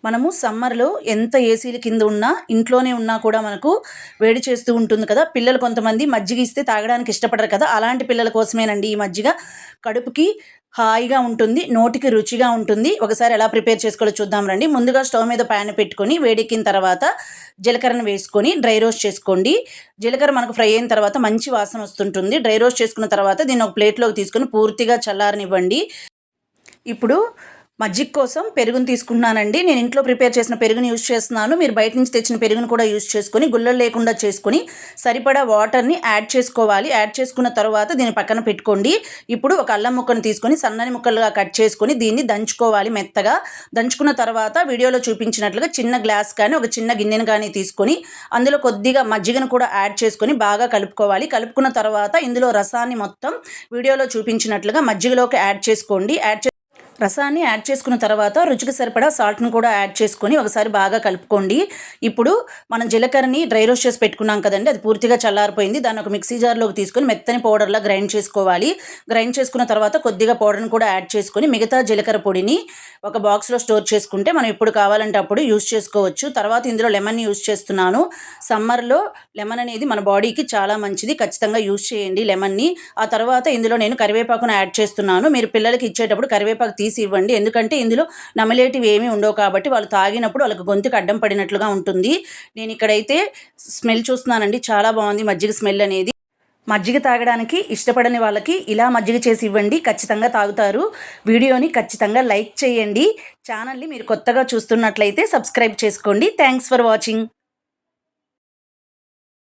మనము సమ్మర్‌లో ఎంత ఏసీల కింద ఉన్నా, ఇంట్లోనే ఉన్నా కూడా మనకు వేడి చేస్తూ ఉంటుంది కదా! పిల్లలు కొంతమంది మజ్జిగ ఇస్తే తాగడానికి ఇష్టపడరు కదా! అలాంటి పిల్లల కోసమేనండి ఈ మజ్జిగ. కడుపుకి హాయిగా ఉంటుంది. నోటికి రుచిగా ఉంటుంది. ఒకసారి ఎలా ప్రిపేర్ చేసుకోవాలో చూద్దాం రండి. ముందుగా స్టవ్ మీద ప్యాన్ పెట్టుకొని వేడెక్కిన తర్వాత జీలకర్రను వేసుకొని డ్రై రోస్ట్ చేసుకోండి. జీలకర్ర మనకు ఫ్రై అయిన తర్వాత మంచి వాసన వస్తుంటుంది. డ్రై రోస్ట్ చేసుకున్న తర్వాత దీన్ని ఒక ప్లేట్‌లోకి తీసుకొని పూర్తిగా చల్లారనివ్వండి. ఇప్పుడు మజ్జిగ కోసం పెరుగుని తీసుకుంటున్నానండి. నేను ఇంట్లో ప్రిపేర్ చేసిన పెరుగుని యూజ్ చేస్తున్నాను. మీరు బయట నుంచి తెచ్చిన పెరుగును కూడా యూజ్ చేసుకొని, గుల్లలు లేకుండా చేసుకొని, సరిపడా వాటర్‌ని యాడ్ చేసుకోవాలి. యాడ్ చేసుకున్న తర్వాత దీన్ని పక్కన పెట్టుకోండి. ఇప్పుడు ఒక అల్లం ముక్కను తీసుకొని సన్నని ముక్కలుగా కట్ చేసుకొని దీన్ని దంచుకోవాలి మెత్తగా. దంచుకున్న తర్వాత వీడియోలో చూపించినట్లుగా చిన్న గ్లాస్ కానీ, ఒక చిన్న గిన్నెను కానీ తీసుకొని, అందులో కొద్దిగా మజ్జిగను కూడా యాడ్ చేసుకొని బాగా కలుపుకోవాలి. కలుపుకున్న తర్వాత ఇందులో రసాన్ని మొత్తం వీడియోలో చూపించినట్లుగా మజ్జిగలోకి యాడ్ చేసుకోండి. రసాన్ని యాడ్ చేసుకున్న తర్వాత రుచికి సరిపడా సాల్ట్‌ని కూడా యాడ్ చేసుకొని ఒకసారి బాగా కలుపుకోండి. ఇప్పుడు మనం జీలకర్రని డ్రై రోస్ట్ చేసి పెట్టుకున్నాం కదండీ! అది పూర్తిగా చల్లారిపోయింది. దాన్ని ఒక మిక్సీ జార్‌లోకి తీసుకొని మెత్తని పౌడర్‌లా గ్రైండ్ చేసుకోవాలి. గ్రైండ్ చేసుకున్న తర్వాత కొద్దిగా పౌడర్‌ని కూడా యాడ్ చేసుకొని మిగతా జీలకర్ర పొడిని ఒక బాక్స్‌లో స్టోర్ చేసుకుంటే మనం ఎప్పుడు కావాలంటే అప్పుడు యూజ్ చేసుకోవచ్చు. తర్వాత ఇందులో లెమన్‌ని యూజ్ చేస్తున్నాను. సమ్మర్‌లో లెమన్ అనేది మన బాడీకి చాలా మంచిది. ఖచ్చితంగా యూజ్ చేయండి లెమన్‌ని. ఆ తర్వాత ఇందులో నేను కరివేపాకును యాడ్ చేస్తున్నాను. మీరు పిల్లలకి ఇచ్చేటప్పుడు కరివేపాకు తీసి ఇవ్వండి. ఎందుకంటే ఇందులో నమిలేటివి ఏమీ ఉండవు కాబట్టి వాళ్ళు తాగినప్పుడు వాళ్ళకి గొంతుకు అడ్డం పడినట్లుగా ఉంటుంది. నేను ఇక్కడైతే స్మెల్ చూస్తున్నానండి. చాలా బాగుంది మజ్జిగ స్మెల్ అనేది. మజ్జిగ తాగడానికి ఇష్టపడని వాళ్ళకి ఇలా మజ్జిగ చేసి ఇవ్వండి. ఖచ్చితంగా తాగుతారు. వీడియోని ఖచ్చితంగా లైక్ చేయండి. ఛానల్ని మీరు కొత్తగా చూస్తున్నట్లయితే సబ్స్క్రైబ్ చేసుకోండి. Thanks for watching.